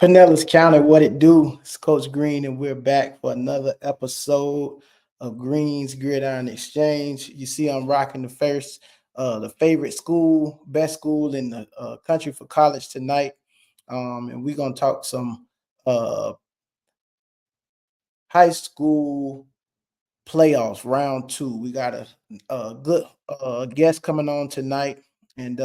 Pinellas County, what it do? It's Coach Green, and we're back for another episode of Green's Gridiron Exchange. You see, I'm rocking the favorite school, best school in the country for college tonight, and we're gonna talk some uh, high school playoffs round two. We got a good guest coming on tonight, and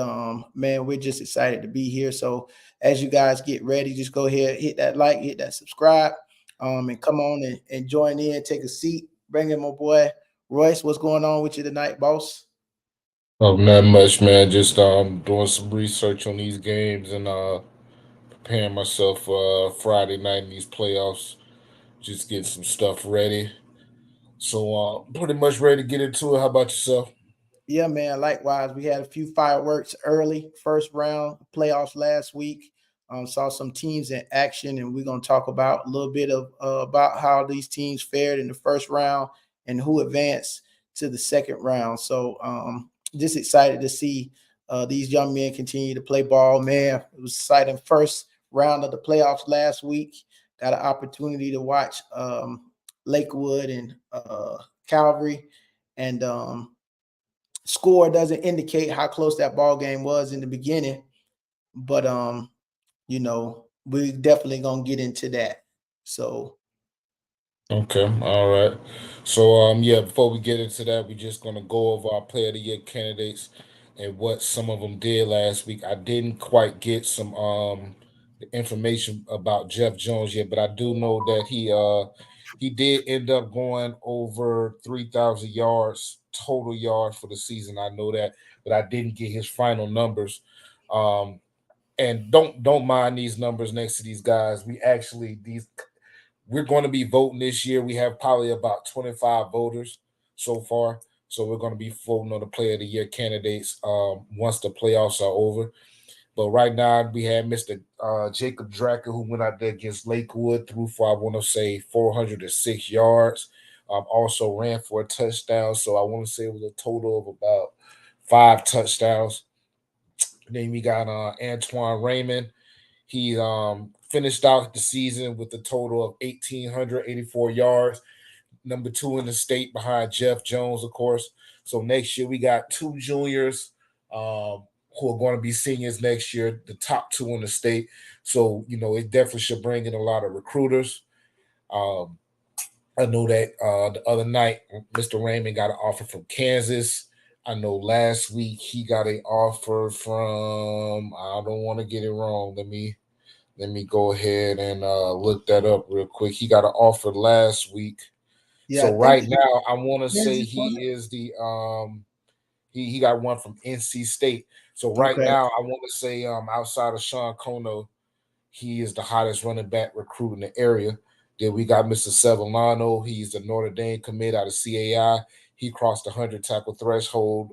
man, we're just excited to be here. So as you guys get ready, just go ahead, hit that like, hit that subscribe, and come on and join in, take a seat. Bring in my boy Royce. What's going on with you tonight, boss? Oh, not much, man. Just doing some research on these games and preparing myself for Friday night in these playoffs. Just getting some stuff ready. So pretty much ready to get into it. How about yourself? Yeah, man. Likewise, we had a few fireworks early, first round playoffs last week. Saw some teams in action, and we're gonna talk about a little bit of about how these teams fared in the first round and who advanced to the second round. So, just excited to see these young men continue to play ball. Man, it was exciting first round of the playoffs last week. Got an opportunity to watch Lakewood and Calvary, and score doesn't indicate how close that ball game was in the beginning, but we definitely gonna get into that. So Okay, all right. So yeah, before we get into that, we're just gonna go over our player of the year candidates and what some of them did last week. I didn't quite get some information about Jeff Jones yet, but I do know that he did end up going over 3,000 yards total yards for the season. I know that, but I didn't get his final numbers. Um, and don't mind these numbers next to these guys. We're going to be voting this year. We have probably about 25 voters so far. So we're going to be voting on the player of the year candidates once the playoffs are over. But right now we have Mr. Jacob Dracker, who went out there against Lakewood, threw for, I want to say, 406 yards. Also ran for a touchdown. So I want to say it was a total of about 5 touchdowns. Then we got Antoine Raymond. He finished out the season with a total of 1,884 yards, number two in the state behind Jeff Jones, of course. So next year we got two juniors who are going to be seniors next year, the top two in the state. So, it definitely should bring in a lot of recruiters. Um, I know that the other night, Mr. Raymond got an offer from Kansas. I know last week he got an offer from, I don't want to get it wrong. Let me go ahead and look that up real quick. He got an offer last week. yeah, I So think right now, I want to say Kansas he was is the he got one from NC State. So it? right Okay. now, I want to say outside of Sean Kono, he is the hottest running back recruit in the area. Then we got Mr. Sevillano. He's the Notre Dame commit out of CAI. He crossed the 100 tackle threshold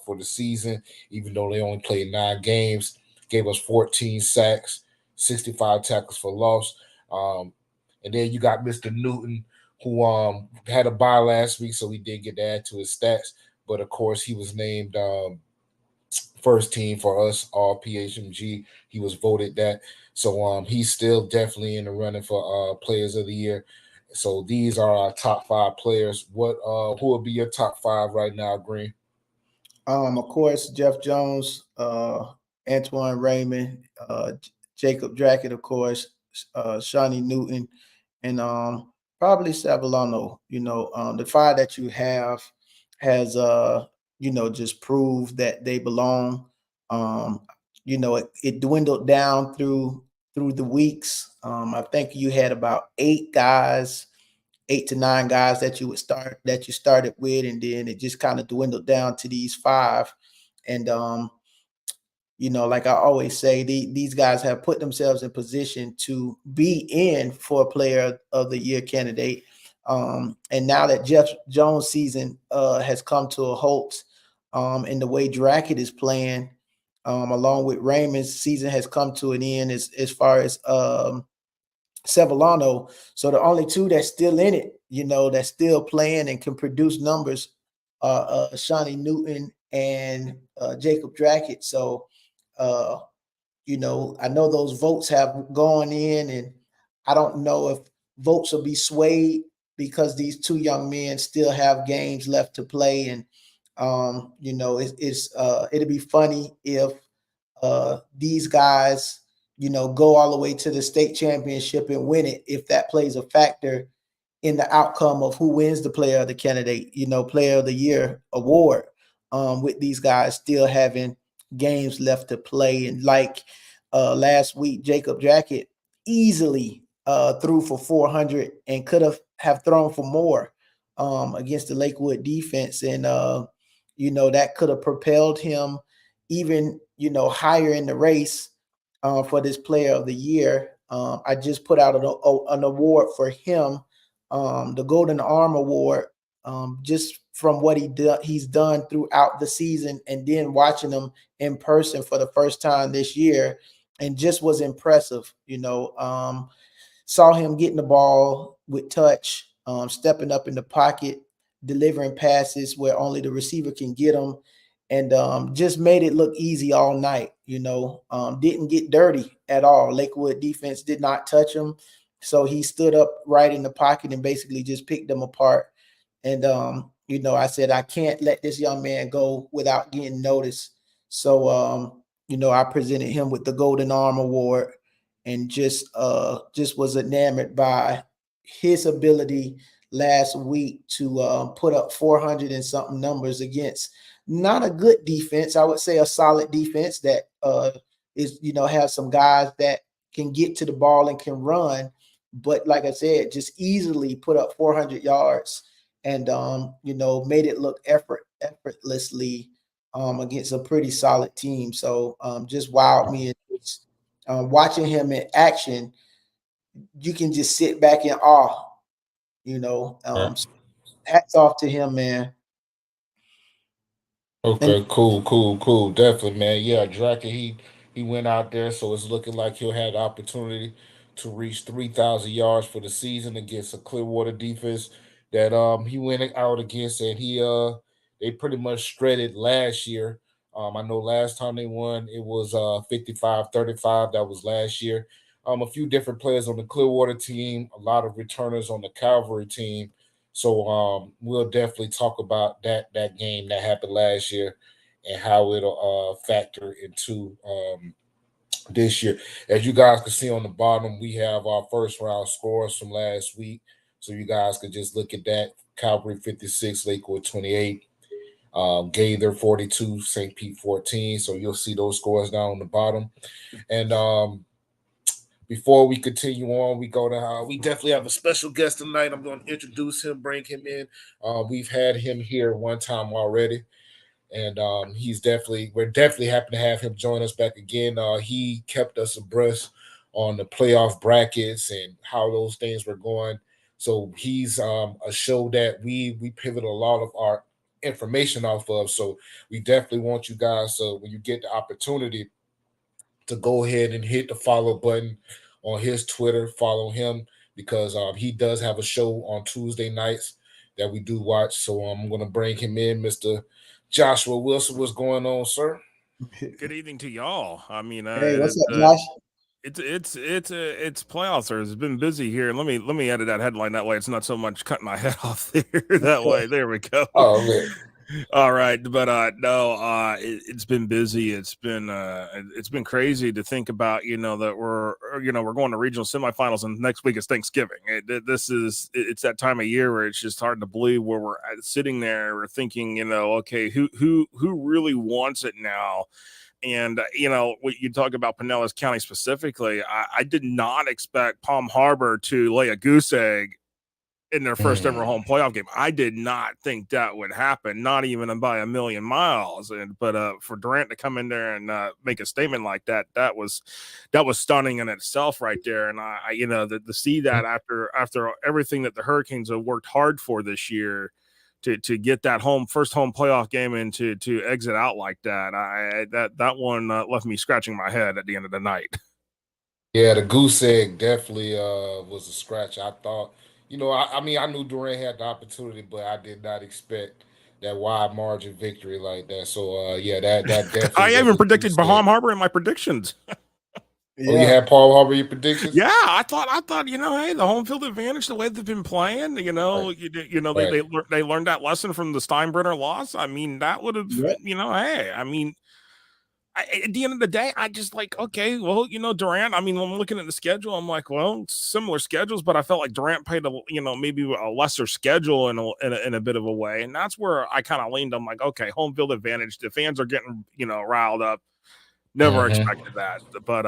for the season, even though they only played 9 games. Gave us 14 sacks, 65 tackles for loss. Um, and then you got Mr. Newton, who had a bye last week, so he did get to add to his stats. But of course, he was named first team for us, all PHMG. He was voted that. So he's still definitely in the running for players of the year. So these are our top five players. What who will be your top five right now, Green? Of course, Jeff Jones, Antoine Raymond, Jacob Drackett, of course, Shawnee Newton, and probably Savillano. The five that you have has just proved that they belong. Um, it dwindled down through the weeks. I think you had about 8 guys, 8 to 9 guys that you started with, and then it just kind of dwindled down to these five. And like I always say, these guys have put themselves in position to be in for a player of the year candidate. And now that Jeff Jones' season has come to a halt, and the way Drackett is playing, along with Raymond's season has come to an end as far as Sevillano. So the only two that's still in it, that's still playing and can produce numbers, Shawnee Newton and Jacob Drackett. So uh, I know those votes have gone in, and I don't know if votes will be swayed because these two young men still have games left to play. And it'd be funny if these guys, go all the way to the state championship and win it, if that plays a factor in the outcome of who wins the player of the candidate, player of the year award, with these guys still having games left to play. And like last week, Jacob Jackett easily threw for 400 and could have thrown for more against the Lakewood defense. And, that could have propelled him even, higher in the race for this player of the year. I just put out an award for him, the Golden Arm Award, just from what he's done throughout the season, and then watching him in person for the first time this year, and just was impressive. Saw him getting the ball with touch, stepping up in the pocket, delivering passes where only the receiver can get them, and just made it look easy all night. Didn't get dirty at all. Lakewood defense did not touch him, so he stood up right in the pocket and basically just picked them apart. And I said I can't let this young man go without getting noticed. So I presented him with the Golden Arm Award, and just was enamored by his ability last week to put up 400 and something numbers against not a good defense. I would say a solid defense that is have some guys that can get to the ball and can run, but like I said, just easily put up 400 yards and made it look effortlessly against a pretty solid team. So just wowed me. And watching him in action, you can just sit back in awe. Hats off to him, man. And Okay, cool. Definitely, man. Yeah, Drake, he went out there, so it's looking like he'll have the opportunity to reach 3,000 yards for the season against a Clearwater defense that he went out against, and they pretty much shredded last year. I know last time they won it was 55-35. That was last year. A few different players on the Clearwater team, a lot of returners on the Calvary team. So we'll definitely talk about that game that happened last year and how it'll factor into this year. As you guys can see on the bottom, we have our first round scores from last week. So you guys could just look at that. Calvary 56, Lakewood 28, Gaither 42, St. Pete 14. So you'll see those scores down on the bottom. And before we continue on, we definitely have a special guest tonight. I'm going to introduce him, bring him in. We've had him here one time already, and we're definitely happy to have him join us back again. He kept us abreast on the playoff brackets and how those things were going. So he's a show that we pivot a lot of our information off of. So we definitely want you guys, so when you get the opportunity, to go ahead and hit the follow button on his Twitter. Follow him because he does have a show on Tuesday nights that we do watch. So I'm going to bring him in, Mr. Joshua Wilson. What's going on, sir? Good evening to y'all. I mean, hey, what's up, Josh? it's playoffs. Or it's been busy here. Let me edit that headline that way. It's not so much cutting my head off there. That way, there we go. Oh man. All right, but no, it's been busy. It's been crazy to think about. That we're going to regional semifinals, and next week is Thanksgiving. It's that time of year where it's just hard to believe where we're sitting there. We're thinking, okay, who really wants it now? And what you talk about Pinellas County specifically, I did not expect Palm Harbor to lay a goose egg in their first ever home playoff game. I did not think that would happen, not even by a million miles. But for Durant to come in there and make a statement like that, that was stunning in itself right there. And I to see that after everything that the Hurricanes have worked hard for this year, to get that first home playoff game and to exit out like that, that one left me scratching my head at the end of the night. Yeah, the goose egg definitely was a scratch. I thought, I mean, I knew Durant had the opportunity, but I did not expect that wide margin victory like that. So yeah, that definitely I was even a predicted goose egg. Baham Harbor in my predictions. Oh, you Yeah. had Paul Harbor your predictions? Yeah, I thought, hey, the home field advantage, the way they've been playing, Right. they learned that lesson from the Steinbrenner loss. I mean, that would have, Yep. hey, I mean, at the end of the day, I just like, okay, well, Durant. I mean, when I'm looking at the schedule, I'm like, well, similar schedules, but I felt like Durant played maybe a lesser schedule in a bit of a way, and that's where I kind of leaned. I'm like, okay, home field advantage. The fans are getting riled up. Never expected that, but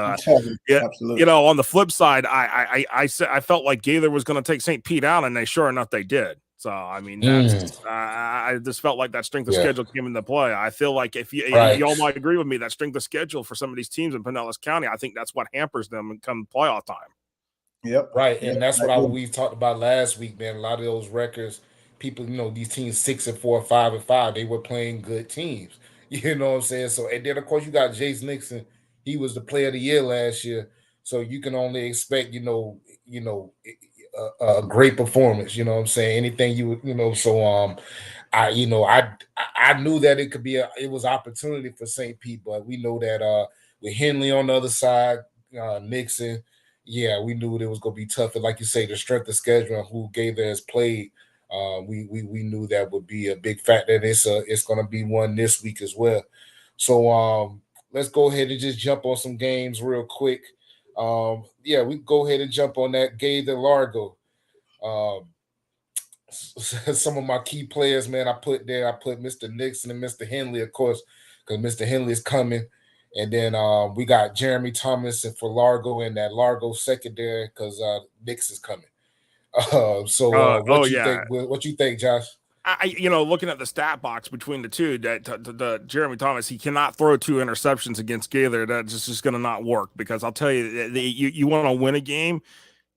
yeah, Absolutely. on the flip side, I said I felt like Gaither was going to take St. Pete out, and sure enough, they did. So I mean, that's I just felt like that strength of schedule came into play. I feel like if y'all might agree with me, that strength of schedule for some of these teams in Pinellas County, I think that's what hampers them come playoff time. Yep. Right, Yep. and that's what we talked about last week, man. A lot of those records, people, these teams 6-4, 5-5, they were playing good teams. You know what I'm saying? So, and then of course you got Jace Nixon. He was the player of the year last year, so you can only expect, a great performance. You know what I'm saying? Anything So, I knew that it could be it was opportunity for St. Pete, but we know that with Henley on the other side, Nixon. Yeah, we knew it was going to be tough. And like you say, the strength of schedule and who Gaither has played, we knew that would be a big factor. And it's going to be one this week as well. So let's go ahead and just jump on some games real quick. We go ahead and jump on that Gaither Largo. Some of my key players, man, I put Mr. Nixon and Mr. Henley, of course, because Mr. Henley is coming. And then we got Jeremy Thomas and for Largo in that Largo secondary because Nix is coming. What you think, Josh? Looking at the stat box between the two, that the Jeremy Thomas, he cannot throw 2 interceptions against Gaither. That's just going to not work because I'll tell you, you want to win a game,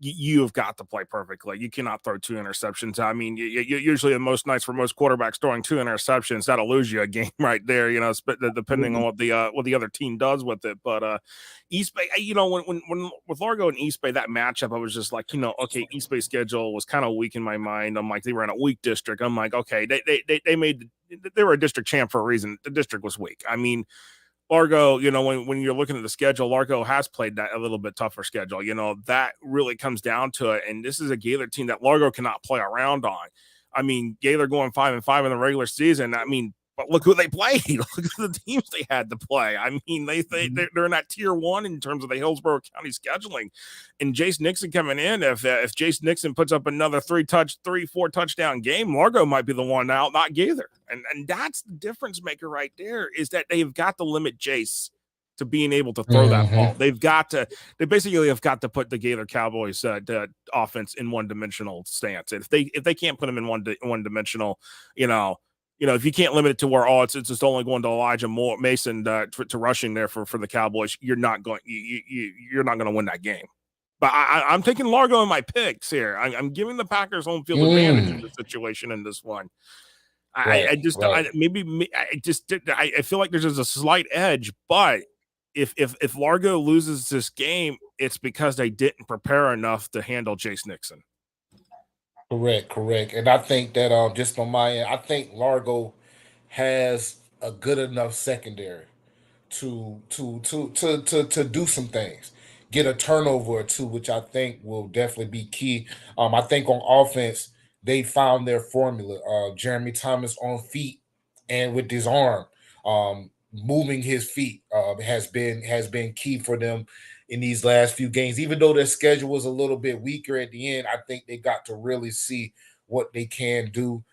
you have got to play perfectly. You cannot throw 2 interceptions. I mean, usually in most nights for most quarterbacks throwing 2 interceptions, that'll lose you a game right there. Depending on what the other team does with it. But East Bay, when with Largo and East Bay, that matchup, I was just like, okay, East Bay schedule was kind of weak in my mind. I'm like, they were in a weak district. I'm like, okay, they were a district champ for a reason. The district was weak. I mean, Largo, when you're looking at the schedule, Largo has played that a little bit tougher schedule. That really comes down to it. And this is a Gaither team that Largo cannot play around on. I mean, Gaither going 5-5 in the regular season. I mean, but look who they played. Look at the teams they had to play. I mean, they're in that tier 1 in terms of the Hillsborough County scheduling. And Jace Nixon coming in, if Jace Nixon puts up another 3-4 touchdown game, Largo might be the one out, not Gaither. And that's the difference maker right there, is that they've got to limit Jace to being able to throw that ball. They basically have got to put the Gaither Cowboys offense in one-dimensional stance. If they can't put them in one-dimensional, if you can't limit it to where it's just only going to Elijah Mason to rushing there for the Cowboys, you're not going to win that game. But I'm taking Largo in my picks here. I'm giving the Packers home field advantage in the situation in this one. I feel like there's just a slight edge, but if Largo loses this game, it's because they didn't prepare enough to handle Jace Nixon. Correct. And I think that just on my end, I think Largo has a good enough secondary to do some things, get a turnover or two, which I think will definitely be key. I think on offense they found their formula. Jeremy Thomas on feet and with his arm, moving his feet has been key for them in these last few games. Even though their schedule was a little bit weaker at the end, I think they got to really see what they can do.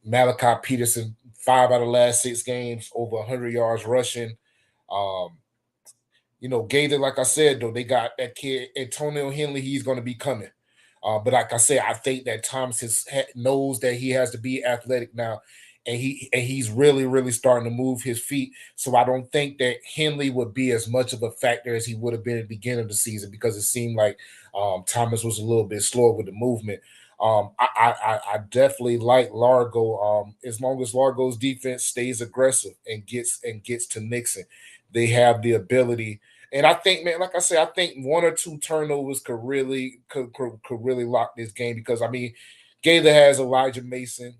Malachi Peterson, 5 out of the last 6 games, over 100 yards rushing. Gaither, like I said, though, they got that kid, Antonio Henley, he's going to be coming. But like I said, I think that Thomas knows that he has to be athletic now, and he's really, really starting to move his feet. So I don't think that Henley would be as much of a factor as he would have been at the beginning of the season, because it seemed like Thomas was a little bit slower with the movement. I definitely like Largo. As long as Largo's defense stays aggressive and gets to Nixon, they have the ability. And I think, man, like I said, I think 1 or 2 turnovers could really lock this game, because I mean, Gaither has Elijah Mason,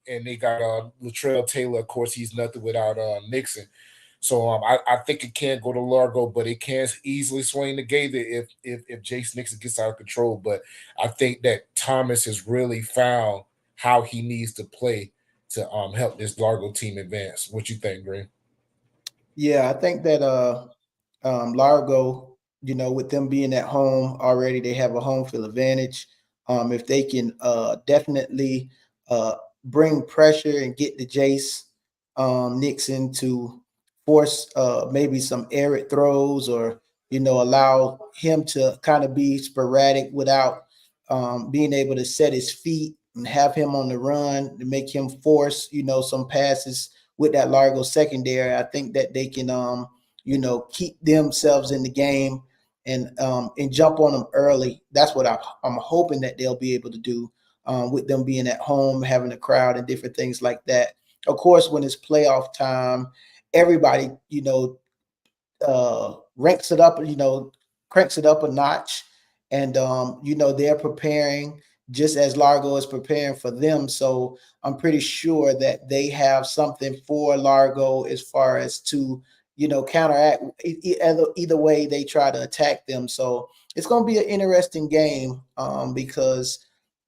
and they got Latrell Taylor. Of course, he's nothing without Nixon. So I think it can go to Largo, but it can easily swing to Gaither if Jace Nixon gets out of control. But I think that Thomas has really found how he needs to play to help this Largo team advance. What you think, Green? Yeah, I think that Largo, with them being at home already, they have a home field advantage. If they can definitely bring pressure and get the Jace Nixon to force maybe some arid throws, or allow him to kind of be sporadic without being able to set his feet and have him on the run to make him force some passes with that Largo secondary. I think that they can keep themselves in the game and jump on them early. That's what I'm hoping that they'll be able to do with them being at home, having a crowd and different things like that. Of course, when it's playoff time, everybody, ranks it up, cranks it up a notch. And, they're preparing just as Largo is preparing for them. So I'm pretty sure that they have something for Largo as far as to, counteract either way they try to attack them. So it's going to be an interesting game because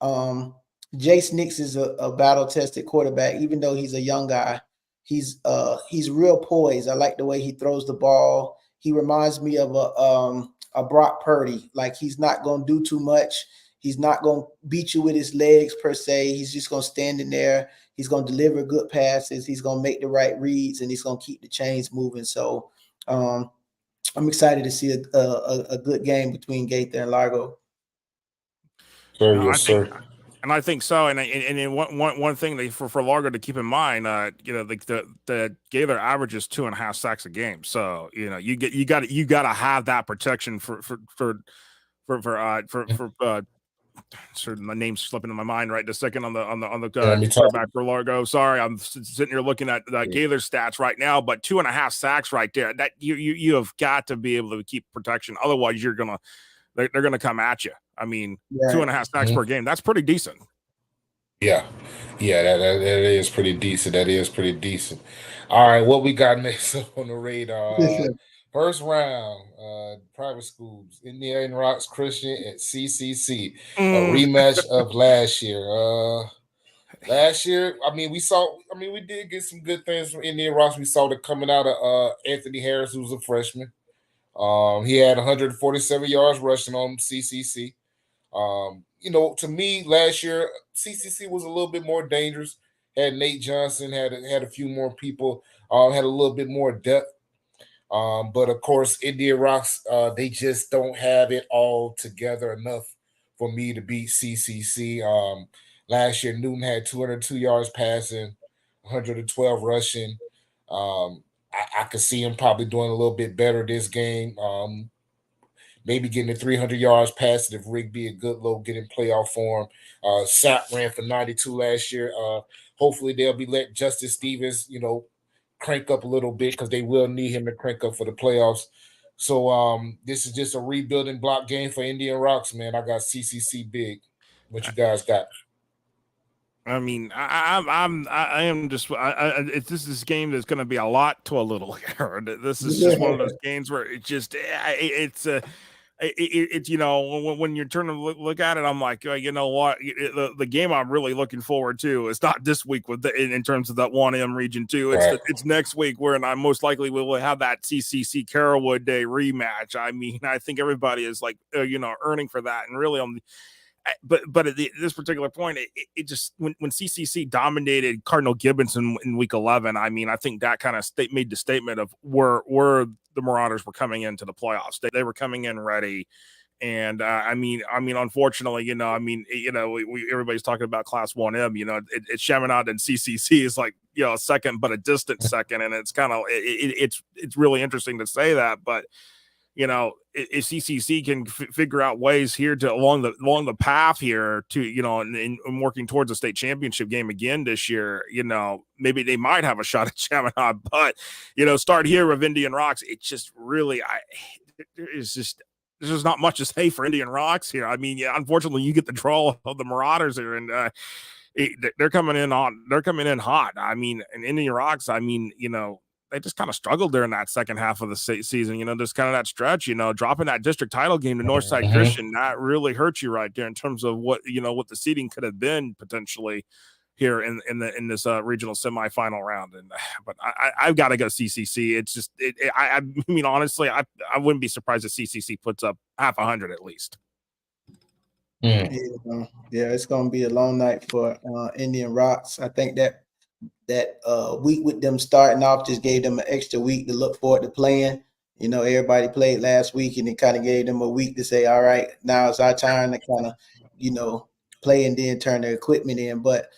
Jace Nix is a battle tested quarterback. Even though he's a young guy, he's real poised. I like the way he throws the ball. He reminds me of a Brock Purdy. Like, he's not going to do too much. He's not going to beat you with his legs per se. He's just going to stand in there. He's going to deliver good passes. He's going to make the right reads, and he's going to keep the chains moving. So I'm excited to see a good game between Gaither and Largo. Sir, yes, sir. And I think so. And one thing for Largo to keep in mind, the Gaither averages 2.5 sacks a game. So you got to have that protection for sort of my name's slipping in my mind right this second on the quarterback for Largo. Sorry, I'm sitting here looking at Gaither stats right now, but 2.5 sacks right there. That you have got to be able to keep protection. Otherwise, they're gonna come at you. I mean, 2.5 sacks per game. That's pretty decent. Yeah, that is pretty decent. That is pretty decent. All right, what we got next on the radar? First round, private schools, Indian Rocks Christian at CCC, a rematch of last year. Last year, we did get some good things from Indian Rocks. We saw it coming out of Anthony Harris, who's a freshman. He had 147 yards rushing on CCC. To me, last year CCC was a little bit more dangerous. Had Nate Johnson, had a few more people, had a little bit more depth. But of course, Indian Rocks, they just don't have it all together enough for me to beat CCC. Last year, Newton had 202 yards passing, 112 rushing. I could see him probably doing a little bit better this game. Maybe getting to 300 yards passing if Rick be a good little getting playoff form. Sap ran for 92 last year. Hopefully they'll be letting Justice Stevens, crank up a little bit because they will need him to crank up for the playoffs. So this is just a rebuilding block game for Indian Rocks, man. I got CCC big. What you guys got? I mean, I am just. This is this game that's going to be a lot to a little here. This is just one of those games where it's when you're turning to look at it, I'm like, you know what, the game I'm really looking forward to is not this week in terms of that 1M region 2. It's next week where I most likely will have that CCC Carrollwood Day rematch. I mean, I think everybody is like earning for that, and really on. But at this particular point, it just when CCC dominated Cardinal Gibbons in week 11, I mean, I think that kind of made the statement of where the Marauders were coming into the playoffs. They were coming in ready, and I mean, unfortunately, everybody's talking about Class 1M. It's Chaminade and CCC is like a second, but a distant second, and it's kind of it's really interesting to say that, but. If CCC can figure out ways here to along the path here to and working towards a state championship game again this year, maybe they might have a shot at Chaminade. But start here with Indian Rocks. It's just really there's just not much to say for Indian Rocks here. I mean, unfortunately, you get the draw of the Marauders here, and they're coming in hot. I mean, and Indian Rocks. I mean, they just kind of struggled during that second half of the season. Just kind of that stretch. Dropping that district title game to Northside Christian, that really hurt you right there in terms of what the seeding could have been potentially here in this regional semifinal round. But I've got to go CCC. It's just I mean, honestly, I wouldn't be surprised if CCC puts up half 100 at least. Yeah, it's going to be a long night for Indian Rocks. I think that week with them starting off just gave them an extra week to look forward to playing. Everybody played last week, and it kind of gave them a week to say, all right, now it's our turn to kind of, play and then turn their equipment in. But,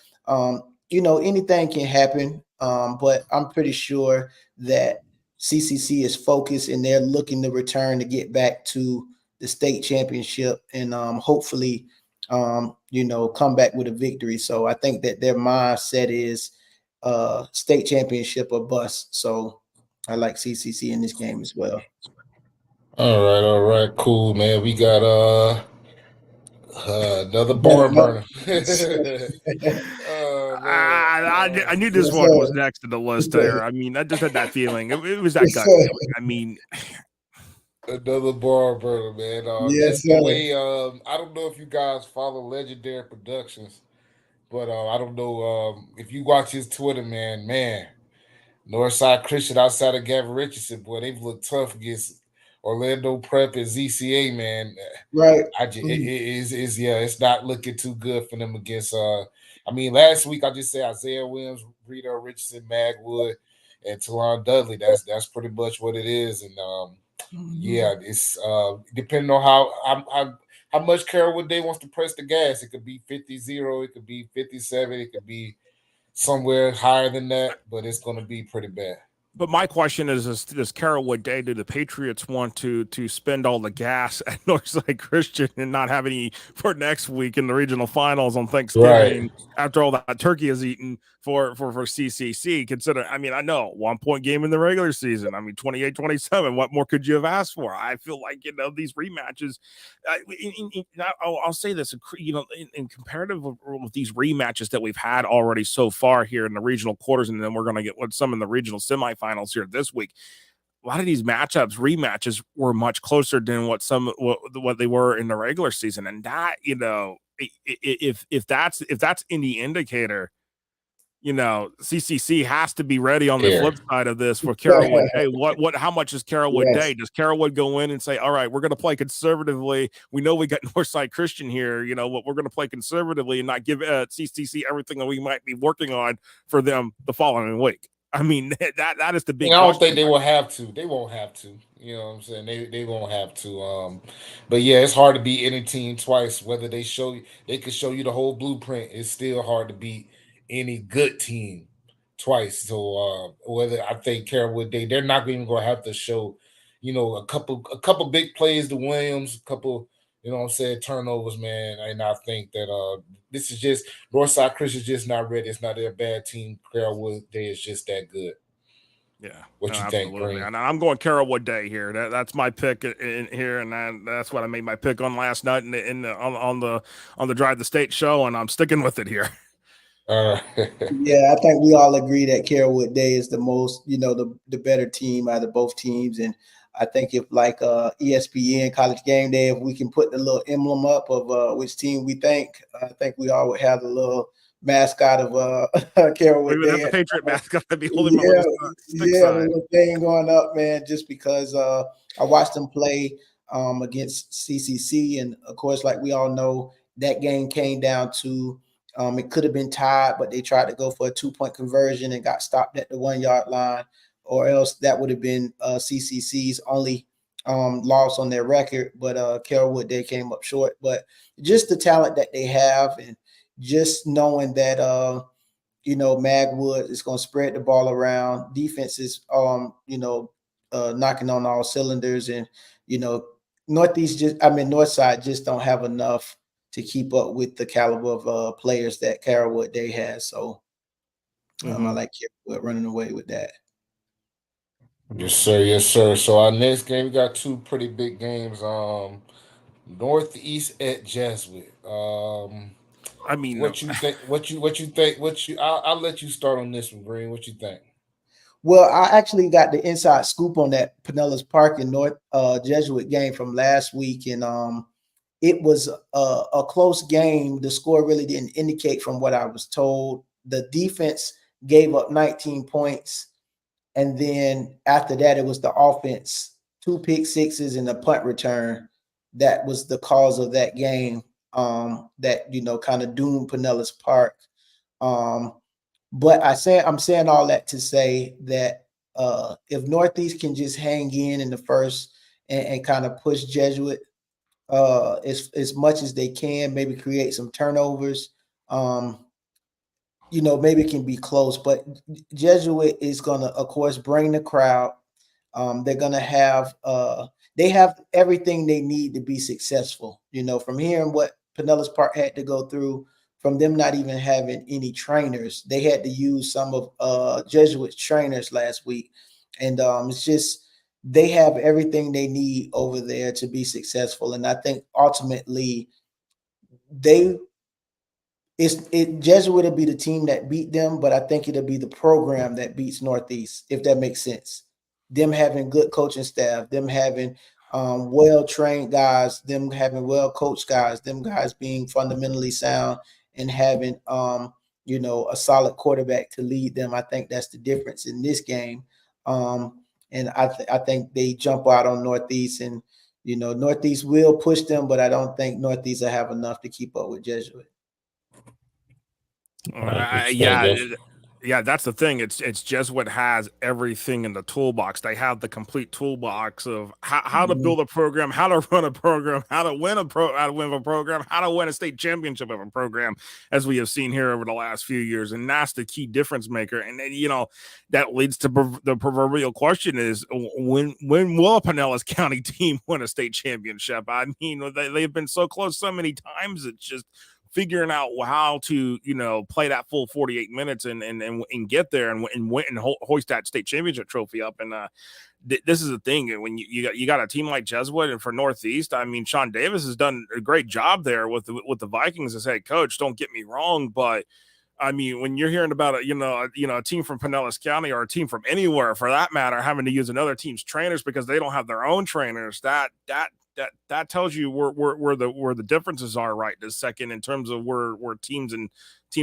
anything can happen. But I'm pretty sure that CCC is focused and they're looking to return to get back to the state championship and hopefully, come back with a victory. So I think that their mindset is state championship or bust. So I like CCC in this game as well. All right, cool, man. We got another barn burner. Oh, man. I knew this one was next to the list there. I mean, I just had that feeling. It was that gut feeling. I mean, another barn burner, man. That's the way. I don't know if you guys follow Legendary Productions, but I don't know if you watch his Twitter, man. Northside Christian outside of Gavin Richardson, boy, they've looked tough against Orlando Prep and ZCA, man. Right. It's not looking too good for them against last week I just said Isaiah Williams, Rita Richardson, Magwood, and Talon Dudley. That's pretty much what it is. And it's depending on how much Carrollwood Day wants to press the gas. It could be 50-0, it could be 57, it could be somewhere higher than that, but it's going to be pretty bad. But my question is does Carrollwood Day, do the Patriots want to spend all the gas at Northside Christian and not have any for next week in the regional finals on Thanksgiving after all that turkey is eaten for CCC? Consider, I mean, I know 1 point game in the regular season. I mean, 28-27. What more could you have asked for? I feel like, these rematches, I'll say this, in comparative with these rematches that we've had already so far here in the regional quarters, and then we're going to get some in the regional semifinals here this week. A lot of these rematches were much closer than what they were in the regular season, and that if that's any indicator, CCC has to be ready on the flip side of this for Carrollwood. Hey, how much is Carrollwood Day? Does Carrollwood go in and say, all right, we're going to play conservatively? We know we got Northside Christian here. We're going to play conservatively and not give CCC everything that we might be working on for them the following week. I mean, that is the big. I don't think they will have to. They won't have to. You know what I'm saying? They won't have to. But yeah, it's hard to beat any team twice. Whether they could show you the whole blueprint. It's still hard to beat any good team twice. So whether I think Carrollwood they're not even going to have to show, a couple big plays to Williams, a couple, turnovers, man. And I think that this is just Northside Christian's just not ready. It's not a bad team. Carrollwood Day is just that good. Yeah. What you think, Green? And I'm going Carrollwood Day here. That's my pick in here, and that's what I made my pick on last night on the Drive the State show, and I'm sticking with it here. Yeah, I think we all agree that Carrollwood Day is the most, the better team out of both teams. And I think if like ESPN College Game Day, if we can put the little emblem up of which team we think, I think we all would have the little mascot of Carrollwood Day. The Patriot mascot to be holding the little thing going up, man, just because I watched them play against CCC. And of course, like we all know, that game came down to it could have been tied, but they tried to go for a 2-point conversion and got stopped at the 1 yard line, or else that would have been CCC's only loss on their record. But Carrollwood, they came up short. But just the talent that they have, and just knowing that Magwood is going to spread the ball around, defense is knocking on all cylinders, and Northside just don't have enough to keep up with the caliber of players that Carrollwood Day has. So I like Carrollwood running away with that. Yes, sir. So our next game, we got two pretty big games. Northeast at Jesuit. What you think? I'll let you start on this one, Green. What you think? Well, I actually got the inside scoop on that Pinellas Park and North Jesuit game from last week, and it was a close game. The score really didn't indicate from what I was told. The defense gave up 19 points, and then after that, it was the offense, 2 pick sixes and a punt return. That was the cause of that game. That kind of doomed Pinellas Park. Um, but I'm saying all that to say that if Northeast can just hang in the first and kind of push Jesuit as much as they can, maybe create some turnovers. Um, maybe it can be close, but Jesuit is gonna, of course, bring the crowd. They're gonna have they have everything they need to be successful. From hearing what Pinellas Park had to go through, from them not even having any trainers, they had to use some of Jesuit trainers last week, and it's just they have everything they need over there to be successful. And I think ultimately they Jesuit will be the team that beat them, but I think it'll be the program that beats Northeast, if that makes sense. Them having good coaching staff, them having well trained guys, them having well coached guys, them guys being fundamentally sound and having a solid quarterback to lead them. I think that's the difference in this game. And I think they jump out on Northeast, and Northeast will push them, but I don't think Northeast will have enough to keep up with Jesuit. Yeah, that's the thing. It's Jesuit has everything in the toolbox. They have the complete toolbox of how to build a program, how to run a program, how to win a program, how to win a state championship of a program, as we have seen here over the last few years. And that's the key difference maker. And then, that leads to the proverbial question is when will a Pinellas County team win a state championship? I mean, they've been so close so many times. It's just figuring out how to play that full 48 minutes and get there and win and hoist that state championship trophy up. And this is the thing, when you got a team like Jesuit, and for Northeast, I mean, Sean Davis has done a great job there with the Vikings as head coach, don't get me wrong, but I mean, when you're hearing about a team from Pinellas County, or a team from anywhere for that matter, having to use another team's trainers because they don't have their own trainers, that tells you where the differences are right this second, in terms of where teams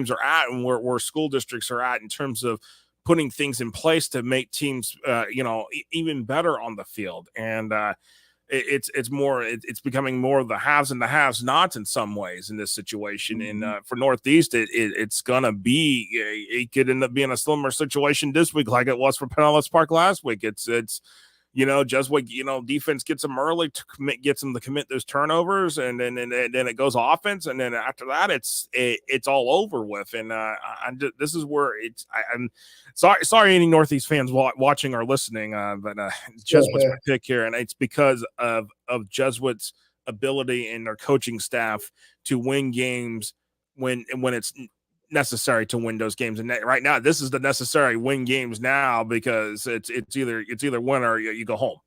are at, and where school districts are at in terms of putting things in place to make teams even better on the field. And it's becoming more of the haves and the haves nots in some ways in this situation. And for Northeast, it's gonna be, it could end up being a similar situation this week like it was for Pinellas Park last week. It's just what defense gets them early to gets them to commit those turnovers, and then it goes offense, and then after that it's all over with. And this is where I'm sorry any Northeast fans watching or listening, but Jesuit's my pick here, and it's because of Jesuit's ability and their coaching staff to win games when it's necessary to win those games. And right now, this is the necessary win games now, because it's either win or you go home.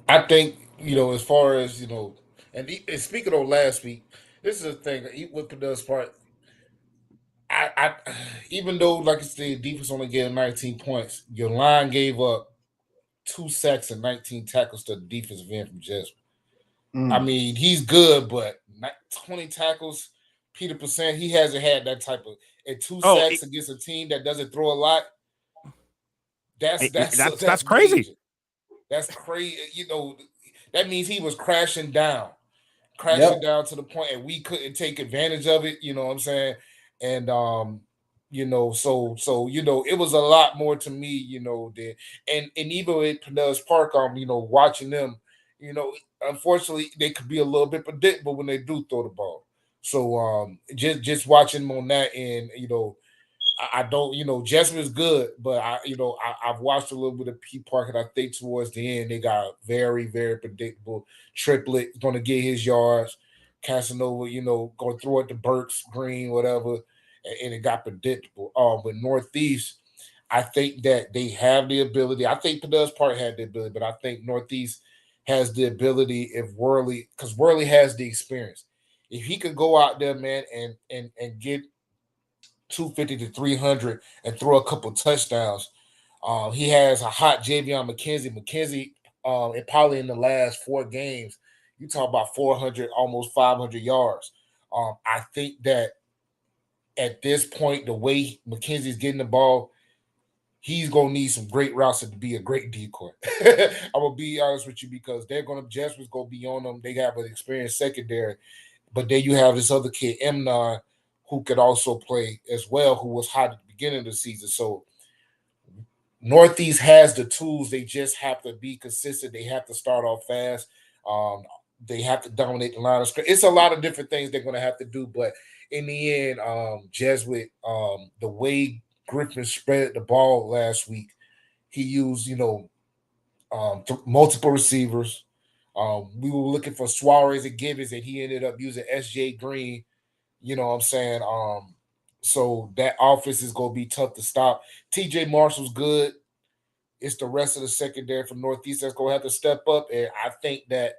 I think as far as and speaking of last week, this is the thing with Pinellas Park. I even though, like I said, defense only gave 19 points, your line gave up 2 sacks and 19 tackles to the defensive end from Jesuit. I mean, he's good, but 20 tackles, Peter Percent, he hasn't had that type of, and 2 sacks against a team that doesn't throw a lot. That's crazy. Major. That's crazy. That means he was crashing down to the point, and we couldn't take advantage of it. You know what I'm saying? And so it was a lot more to me. Than and even at Pinellas Park, watching them, unfortunately, they could be a little bit predictable when they do throw the ball. So just watching them on that end, I don't, Jessamine is good, but I've watched a little bit of P Park, and I think towards the end they got a very, very predictable triplet going to get his yards. Casanova, going to throw it to Burks, Green, whatever, and it got predictable. With Northeast, I think that they have the ability. I think Pinellas Park had the ability, but I think Northeast has the ability if Worley, because Worley has the experience. If he could go out there, man, and get 250 to 300 and throw a couple touchdowns. He has a hot Javion McKenzie. McKenzie, and probably in the last 4 games, you talk about 400, almost 500 yards. I think that at this point, the way McKenzie's getting the ball, he's gonna need some great routes to be a great decoy. I'm gonna be honest with you because Jasper's gonna be on them. They have an experienced secondary, but then you have this other kid, Emnon, who could also play as well, who was hot at the beginning of the season. So Northeast has the tools. They just have to be consistent. They have to start off fast. They have to dominate the line of scrimmage. It's a lot of different things they're going to have to do. But in the end, Jesuit, the way Griffin spread the ball last week, he used, multiple receivers. We were looking for Suarez and Gibbons, and he ended up using S.J. Green. You know what I'm saying? So that offense is going to be tough to stop. T.J. Marshall's good. It's the rest of the secondary from Northeast that's going to have to step up. And I think that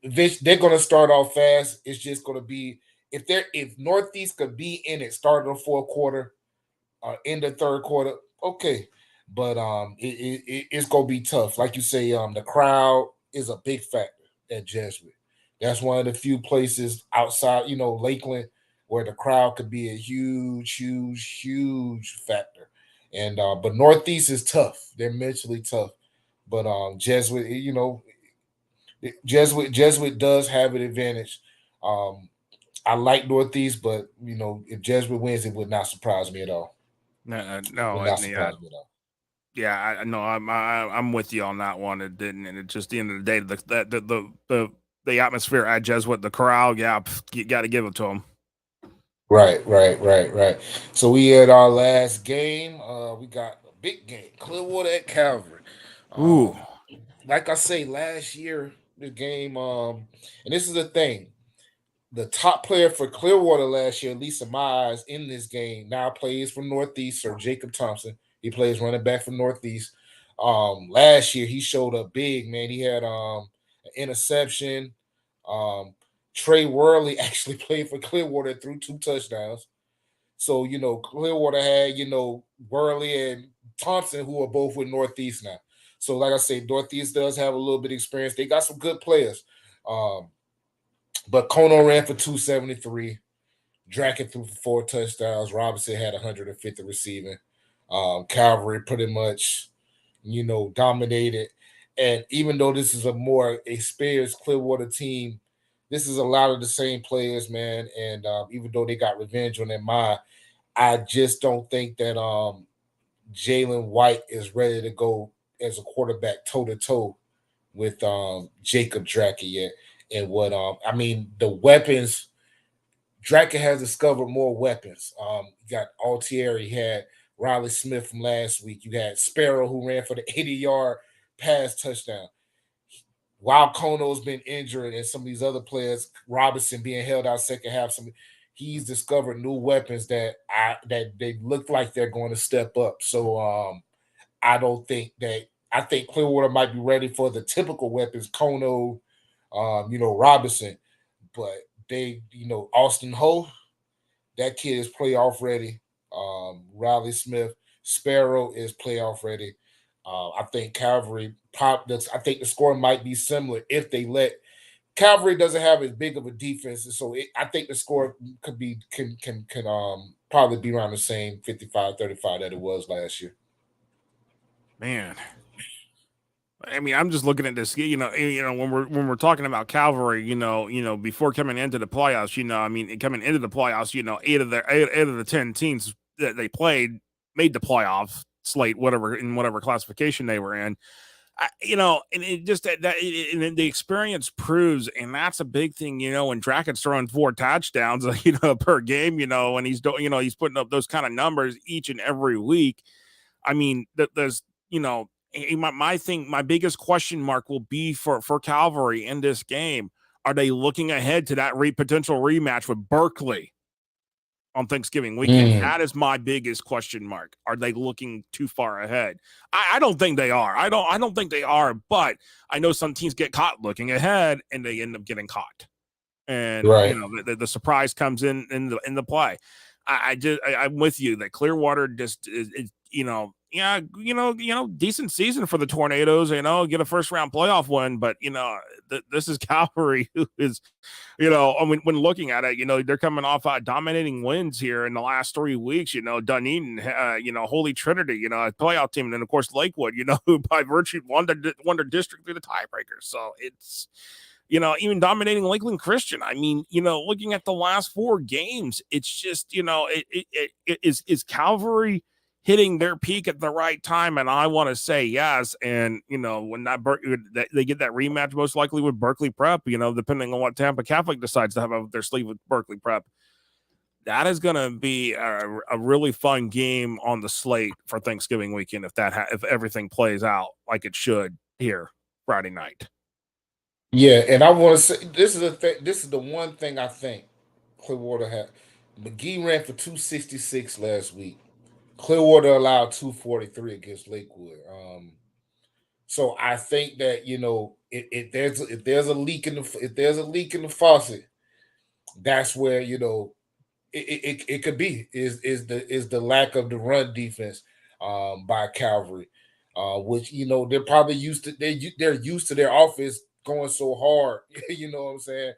they're going to start off fast. It's just going to be if Northeast could be in it, start in the fourth quarter, in the third quarter, okay. But it's going to be tough. Like you say, the crowd is a big factor at Jesuit. That's one of the few places outside, Lakeland, where the crowd could be a huge, huge, huge factor. And but Northeast is tough. They're mentally tough. But Jesuit, Jesuit does have an advantage. I like Northeast, but if Jesuit wins, it would not surprise me at all. No, Would not surprise me at all. Yeah, I know. I'm with you on that one. It didn't, and it just the end of the day, the atmosphere at Jesuit, the crowd, yeah, you got to give it to them. Right. So we had our last game. We got a big game, Clearwater at Calvary. Ooh, like I say, last year the game, and this is the thing. The top player for Clearwater last year, at least in my eyes, in this game, now plays for Northeast, Sir Jacob Thompson. He plays running back for Northeast. Last year he showed up big, man. He had an interception. Trey Worley actually played for Clearwater, threw 2 touchdowns. So, Clearwater had, Worley and Thompson, who are both with Northeast now. So, like I say, Northeast does have a little bit of experience. They got some good players. But Kono ran for 273. Draken threw for 4 touchdowns. Robinson had 150 receiving. Calvary pretty much, dominated. And even though this is a more experienced Clearwater team, this is a lot of the same players, man. And even though they got revenge on their mind, I just don't think that Jalen White is ready to go as a quarterback toe-to-toe with Jacob Draken yet. And the weapons, Draken has discovered more weapons. You got Altieri, you had Riley Smith from last week. You had Sparrow, who ran for the 80-yard pass touchdown. While Kono's been injured and some of these other players, Robinson being held out second half, he's discovered new weapons that they look like they're going to step up. So I think Clearwater might be ready for the typical weapons, Kono, Robinson, but they, Austin Ho, that kid is playoff ready. Riley Smith, Sparrow is playoff ready. I think Calvary I think the score might be similar if they let Calvary doesn't have as big of a defense, and so I think the score can probably be around the same 55-35 that it was last year. Man. I mean, I'm just looking at this, when we're talking about Calvary, before coming into the playoffs, coming into the playoffs, 8 of the 10 teams that they played made the playoff slate, whatever classification they were in. And it just and the experience proves, and that's a big thing, when Draken's throwing 4 touchdowns, per game, and he's doing, he's putting up those kind of numbers each and every week. I mean, there's, my biggest question mark will be for Calvary in this game. Are they looking ahead to that potential rematch with Berkeley on Thanksgiving weekend? That is my biggest question mark. Are they looking too far ahead? I don't think they are. I don't think they are, but I know some teams get caught looking ahead and they end up getting caught. And right. The surprise comes in the play. I'm with you that Clearwater just is decent season for the Tornadoes. Get a first round playoff win, but this is Calvary, who is, I mean, when looking at it, they're coming off dominating wins here in the last 3 weeks. Dunedin, Holy Trinity, a playoff team, and then of course Lakewood, who by virtue won the district through the tiebreakers. So it's, even dominating Lakeland Christian. I mean, looking at the last 4 games, it's just, it is Calvary hitting their peak at the right time, and I want to say yes. And when they get that rematch, most likely with Berkeley Prep, depending on what Tampa Catholic decides to have up their sleeve with Berkeley Prep, that is going to be a really fun game on the slate for Thanksgiving weekend if everything plays out like it should here Friday night. Yeah, and I want to say this is the one thing I think Clearwater had. McGee ran for 266 last week. Clearwater allowed 243 against Lakewood. So I think that if there's a leak in the faucet, that's where it could be is the lack of the run defense by Calvary, which they're probably used to. They're used to their offense going so hard. You know what I'm saying?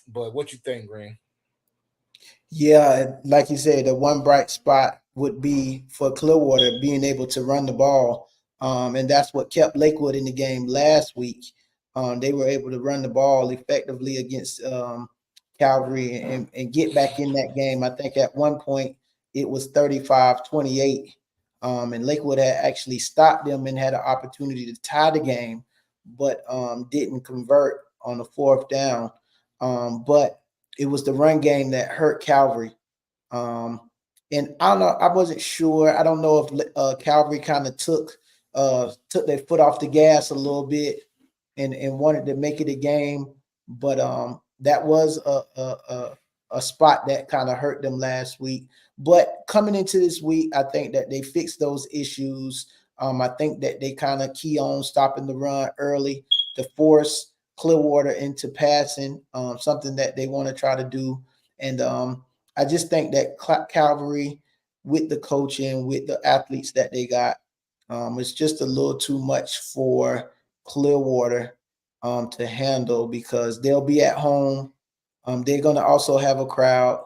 But what you think, Green? Yeah, like you said, the one bright spot would be for Clearwater being able to run the ball. And that's what kept Lakewood in the game last week. They were able to run the ball effectively against Calvary and get back in that game. I think at one point it was 35-28. And Lakewood had actually stopped them and had an opportunity to tie the game, but didn't convert on the 4th down. But it was the run game that hurt Calvary. And I don't know, I wasn't sure. I don't know if Calvary kind of took their foot off the gas a little bit and wanted to make it a game. But that was a spot that kind of hurt them last week. But coming into this week, I think that they fixed those issues. I think that they kind of key on stopping the run early to force Clearwater into passing, something that they want to try to do. And I just think that Calvary, with the coaching, with the athletes that they got, it's just a little too much for Clearwater to handle, because they'll be at home. They're going to also have a crowd.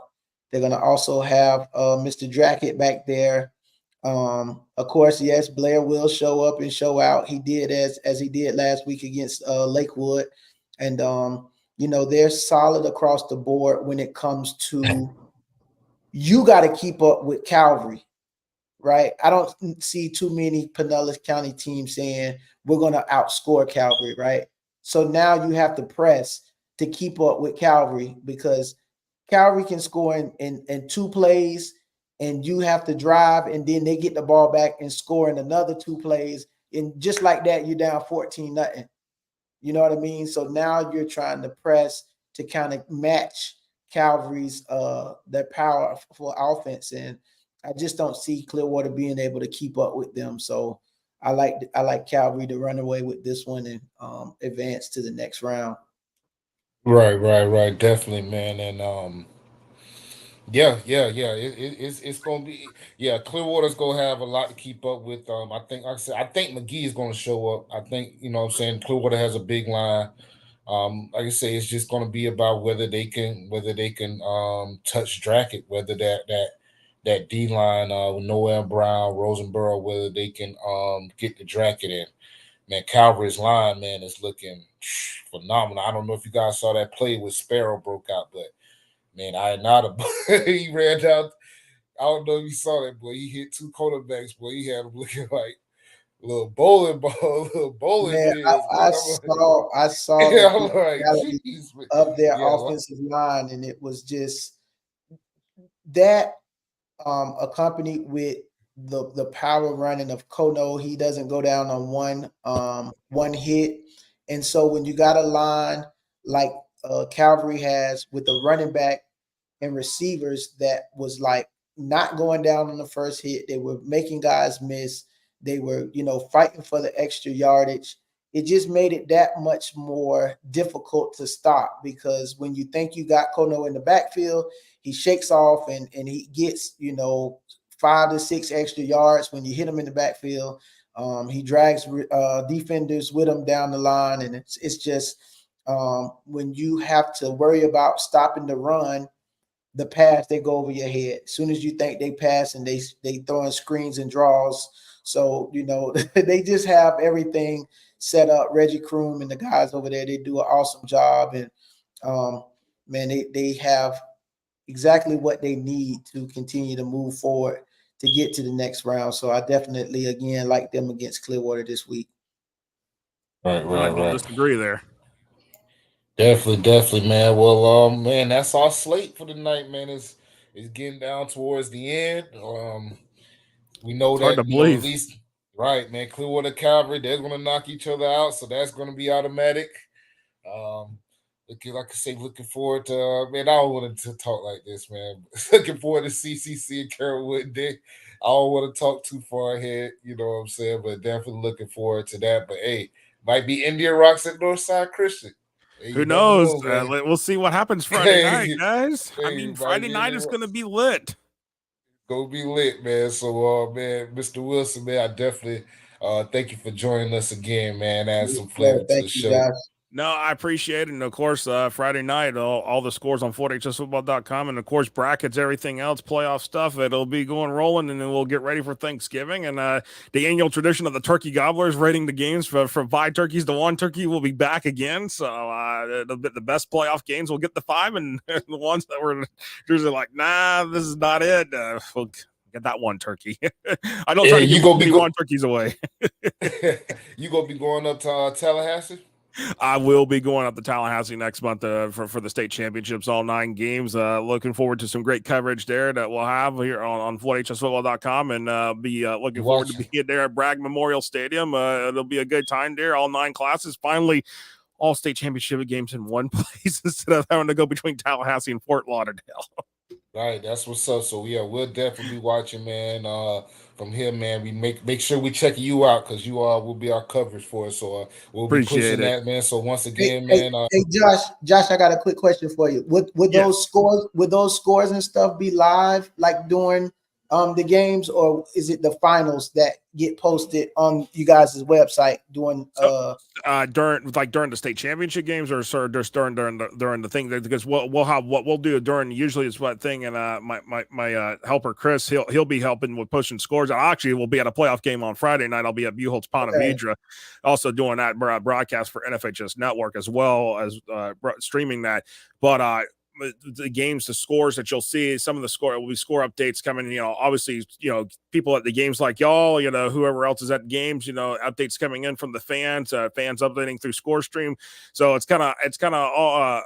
They're going to also have Mr. Drackett back there. Of course, yes, Blair will show up and show out. He did as he did last week against Lakewood. And they're solid across the board when it comes to, you got to keep up with Calvary, right? I don't see too many Pinellas County teams saying we're going to outscore Calvary, right? So now you have to press to keep up with Calvary, because Calvary can score in 2 plays, and you have to drive, and then they get the ball back and score in another 2 plays. And just like that, you're down 14-0. You know what I mean? So now you're trying to press to kind of match Calvary's their powerful offense. And I just don't see Clearwater being able to keep up with them. So I like Calvary to run away with this one and advance to the next round. Right. Definitely, man. And yeah. It's gonna be, yeah. Clearwater's gonna have a lot to keep up with. I think, like I said, I think McGee is gonna show up. I think what I'm saying, Clearwater has a big line. Like I say, it's just gonna be about whether they can touch Drackett, whether that D line with Noel Brown, Rosenborough, whether they can get the Drackett in. Man, Calvary's line, man, is looking phenomenal. I don't know if you guys saw that play where Sparrow broke out, but man, I had not he ran down. I don't know if you saw that, boy. He hit 2 quarterbacks, boy. He had him looking like a little bowling ball, little bowling Man, pins. I saw Yeah, the I'm like, physicality geez, man. of their Yeah, offensive line, and it was just that accompanied with the power running of Kono. He doesn't go down on one hit. And so when you got a line like Calvary has with the running back and receivers that was like not going down on the first hit, they were making guys miss. They were, fighting for the extra yardage. it just made it that much more difficult to stop, because when you think you got Kono in the backfield, he shakes off and he gets, 5 to 6 extra yards when you hit him in the backfield. He drags defenders with him down the line, and it's just when you have to worry about stopping the run, the pass, they go over your head. As soon as you think they pass, and they throwing screens and draws. So, they just have everything set up. Reggie Kroom and the guys over there, they do an awesome job. And man, they have exactly what they need to continue to move forward to get to the next round. So I definitely, again, like them against Clearwater this week. Right. Don't disagree there. Definitely, man. Well, man, that's our slate for the night, man. It's getting down towards the end. We know It's hard that to believe. At least, right, man. Clearwater Cavalry, they're going to knock each other out, so that's going to be automatic. Like I say, looking forward to, man, I don't want to talk like this, man. Looking forward to CCC and Carrollwood Day. I don't want to talk too far ahead, you know what I'm saying? But definitely looking forward to that. But hey, might be Indian Rocks at Northside Christian. Hey, who knows? We'll see what happens Friday night, guys. Hey, I mean, Friday night is going to be lit. Gonna be lit, man. So, man, Mr. Wilson, man, I definitely thank you for joining us again, man. Add some flavor to the show. Josh. No, I appreciate it. And of course, Friday night, all the scores on FortHSFootball.com, and of course, brackets, everything else, playoff stuff. It'll be going rolling, and then we'll get ready for Thanksgiving. And the annual tradition of the turkey gobblers rating the games from 5 turkeys to 1 turkey will be back again. So the best playoff games will get the 5, and the ones that were usually like, nah, this is not it. We'll get that 1 turkey. I don't try to give 1 turkeys away. You gonna be going up to Tallahassee? I will be going up to Tallahassee next month for the state championships, all 9 games. Looking forward to some great coverage there that we'll have here on FortHSFootball.com, and be looking forward to being there at Bragg Memorial Stadium. It'll be a good time there. All 9 classes, finally, all state championship games in one place instead of having to go between Tallahassee and Fort Lauderdale. Right, that's what's up. So yeah, we'll definitely be watching, man. From here, man, we make sure we check you out, because you will be our coverage for us. So we'll be pushing that, man. So once again, man. Hey, Josh, I got a quick question for you. Would those scores and stuff be live like during the games, or is it the finals that get posted on you guys' website during during the state championship games, or just during the thing? Because we'll have what we'll do during usually is what thing, and my helper Chris, he'll be helping with pushing scores. I actually will be at a playoff game on Friday night. I'll be at Buchholz Ponte Vedra, also doing that broadcast for NFHS Network, as well as streaming that. But the games, the scores that you'll see, some of the score will be score updates coming. Obviously, people at the games like y'all, whoever else is at games, updates coming in from the fans updating through Score Stream. So it's kind of all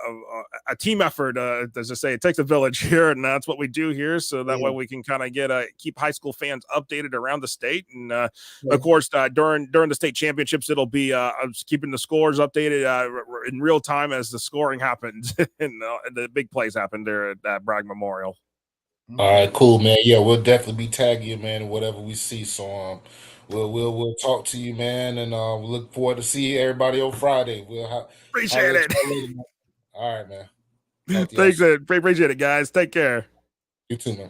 a team effort. As I say, it takes a village here, and that's what we do here. So that way we can kind of keep high school fans updated around the state. And of course, during the state championships, it'll be keeping the scores updated in real time as the scoring happens and the big plays happen there at Bragg Memorial. All right, cool, man. Yeah, we'll definitely be tagging you, man, whatever we see. So we'll talk to you, man, and we look forward to see everybody on Friday. Appreciate it. All right, man. Thanks, appreciate it, guys. Take care. You too, man.